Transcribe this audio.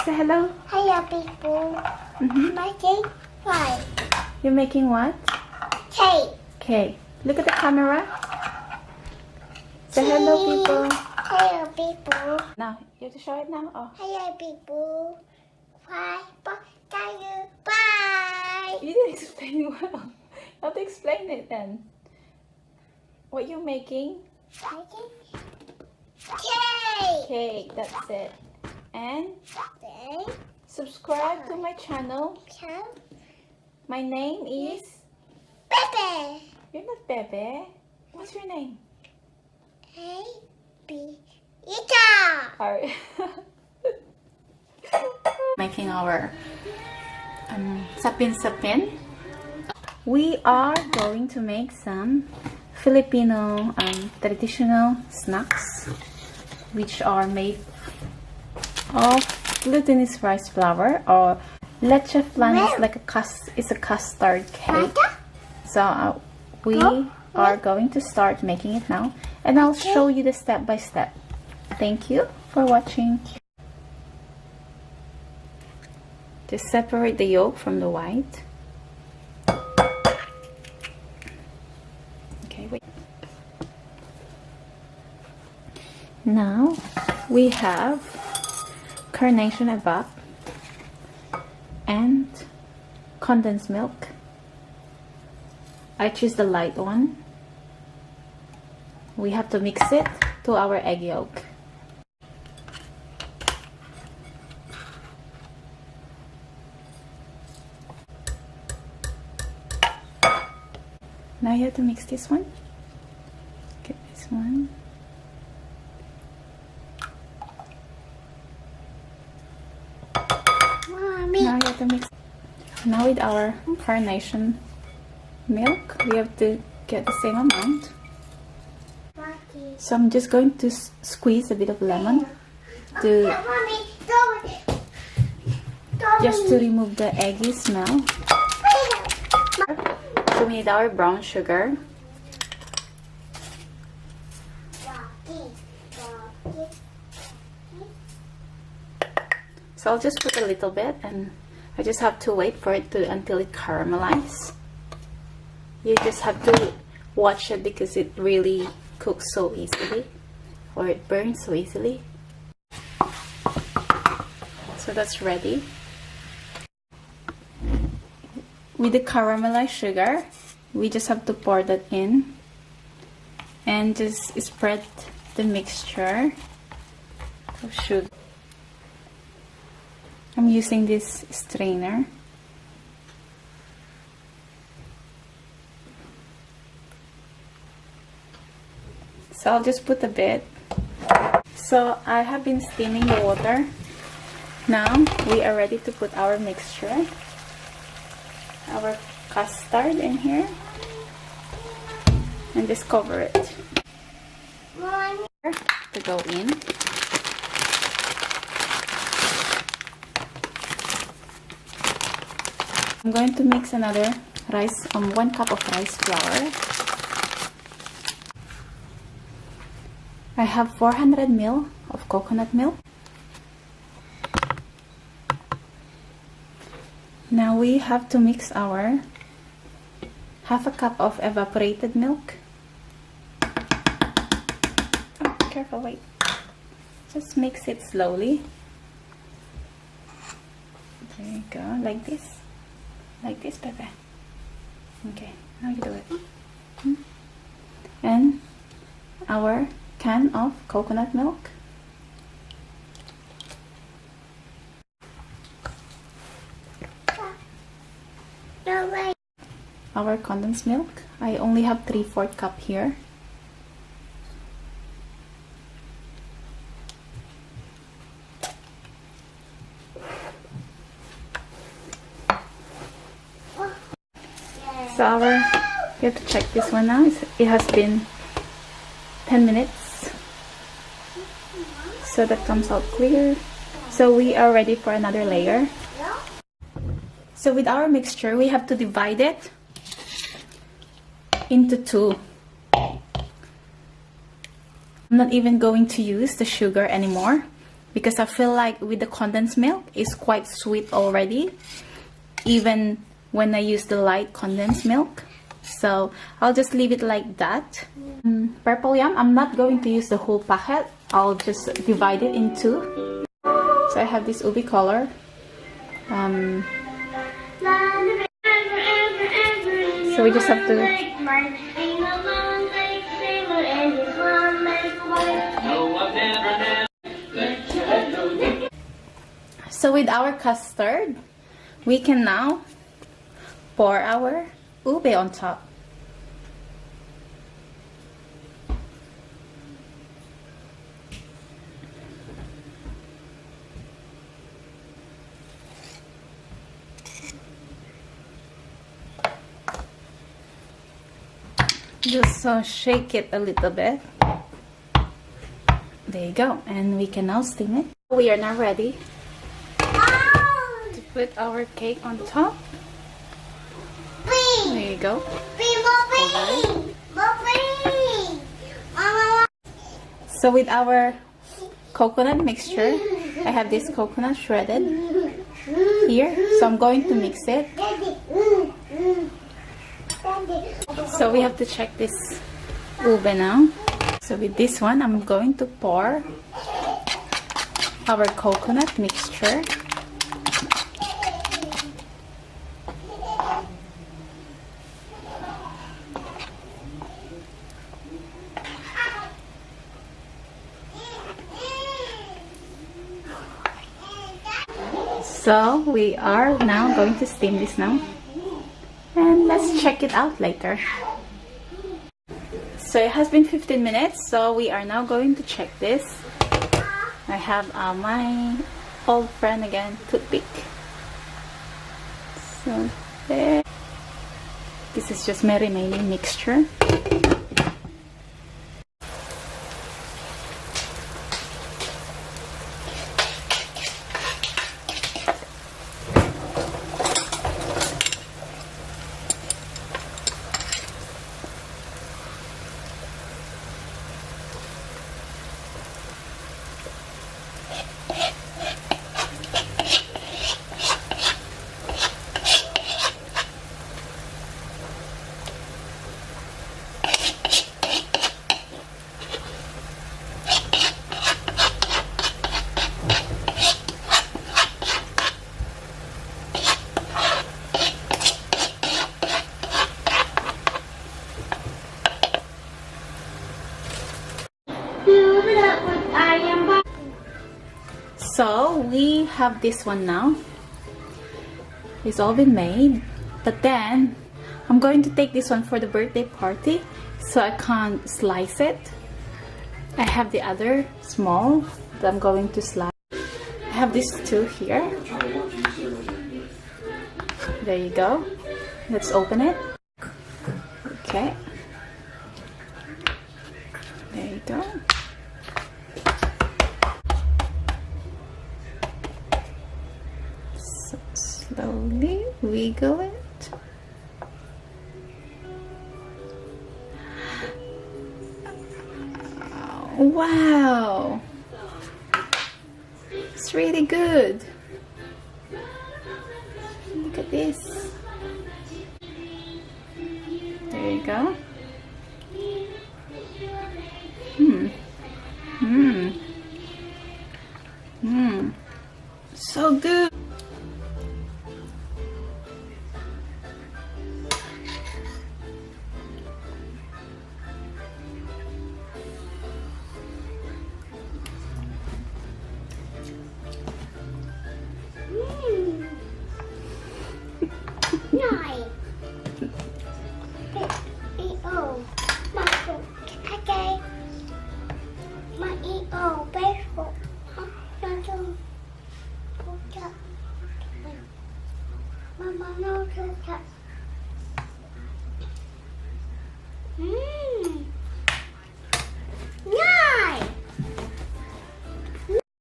Say hello. Hello, people. Making pie. You're making what? Cake. Cake. Look at the camera. Say hello, people. Hello, people. Now, you have to show it now. Oh. Hello, people. Bye. Bye. Bye. You didn't explain well. You have to explain it then. What you're making? Making cake. Cake, that's it. And Then, subscribe to my channel. My name is... Pepe. You're not Bebe. What's your name? A, B, Ita. Alright. Making our Sapin Sapin. We are going to make some Filipino traditional snacks, which are made of glutinous rice flour, or Leche Flan is like a custard cake. So we are going to start making it now, and I'll show you the step by step. Thank you for watching. Just separate the yolk from the white. Okay, wait. Now we have carnation evap and condensed milk. I choose the light one. We have to mix it to our egg yolk. Now you have to mix this one. Get this one. Mommy. Now you have to mix. Now with our carnation milk, we have to get the same amount. So I'm just going to squeeze a bit of lemon to just to remove the eggy smell. So we need our brown sugar. So I'll just put a little bit, and I just have to wait for it until it caramelizes. You just have to watch it because it really cooks so easily, or it burns so easily. So that's ready. With the caramelized sugar, we just have to pour that in and just spread the mixture of sugar. I'm using this strainer. So I'll just put a bit. So I have been steaming the water. Now we are ready to put our mixture, our custard in here, and just cover it to go in. I'm going to mix another rice, 1 cup of rice flour. I have 400 ml of coconut milk. Now we have to mix our half a cup of evaporated milk. Oh, careful, wait. Just mix it slowly. There you go, like this. Like this, Pepe. Okay, now you do it. And our can of coconut milk. Our condensed milk. I only have 3/4 cup here. So you have to check this one now. It has been 10 minutes. So that comes out clear. So we are ready for another layer. So with our mixture, we have to divide it into 2. I'm not even going to use the sugar anymore because I feel like with the condensed milk, it's quite sweet already, even when I use the light condensed milk. So I'll just leave it like that. Purple yam, I'm not going to use the whole packet. I'll just divide it in two. So I have this ubi color. So we just have to So with our custard, we can now pour our ube on top. Just shake it a little bit. There you go. And we can now steam it. We are now ready to put our cake on top. There you go. So with our coconut mixture, I have this coconut shredded here. So I'm going to mix it. So we have to check this ube now. So with this one, I'm going to pour our coconut mixture. So we are now going to steam this now. And let's check it out later. So it has been 15 minutes, so we are now going to check this. I have my old friend again, toothpick. So there. This is just my remaining mixture. So we have this one now. It's all been made, but then I'm going to take this one for the birthday party, so I can't slice it. I have the other small that I'm going to slice. I have these two here. There you go. Let's open it. Okay. There you go. So slowly wiggle it. Wow! It's really good. Look at this. There you go. So good. Mama, no,